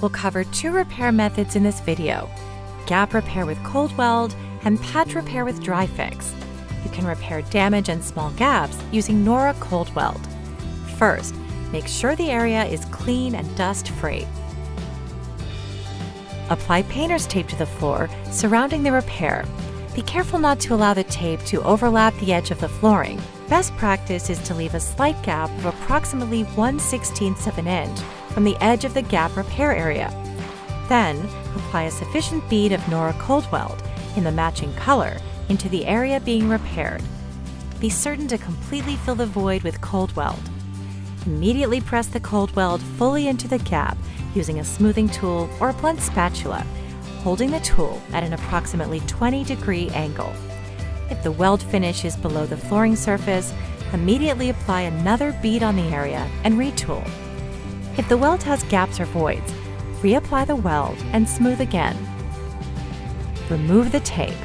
We'll cover 2 repair methods in this video: gap repair with cold weld and patch repair with dry fix. You can repair damage and small gaps using Nora Cold Weld. First, make sure the area is clean and dust-free. Apply painter's tape to the floor surrounding the repair. Be careful not to allow the tape to overlap the edge of the flooring. Best practice is to leave a slight gap of approximately 1/16 of an inch from the edge of the gap repair area. Then, apply a sufficient bead of Nora Cold Weld in the matching color into the area being repaired. Be certain to completely fill the void with cold weld. Immediately press the cold weld fully into the gap using a smoothing tool or a blunt spatula, holding the tool at an approximately 20-degree angle. If the weld finish is below the flooring surface, immediately apply another bead on the area and retool. If the weld has gaps or voids, reapply the weld and smooth again. Remove the tape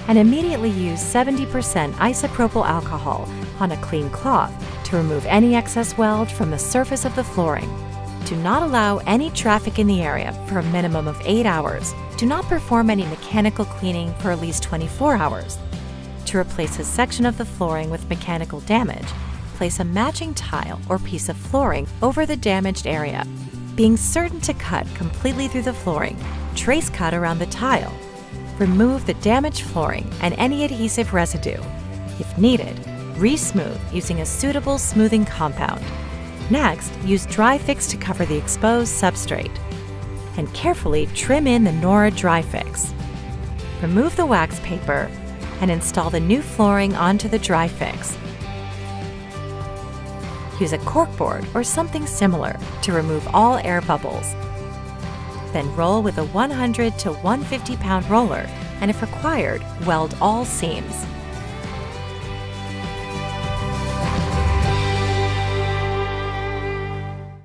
and immediately use 70% isopropyl alcohol on a clean cloth to remove any excess weld from the surface of the flooring. Do not allow any traffic in the area for a minimum of 8 hours. Do not perform any mechanical cleaning for at least 24 hours. To replace a section of the flooring with mechanical damage, place a matching tile or piece of flooring over the damaged area. Being certain to cut completely through the flooring, trace cut around the tile. Remove the damaged flooring and any adhesive residue. If needed, re-smooth using a suitable smoothing compound. Next, use dry fix to cover the exposed substrate. And carefully trim in the Nora dry fix. Remove the wax paper and install the new flooring onto the dry fix. Use a corkboard or something similar to remove all air bubbles. Then roll with a 100 to 150 pound roller, and if required, weld all seams.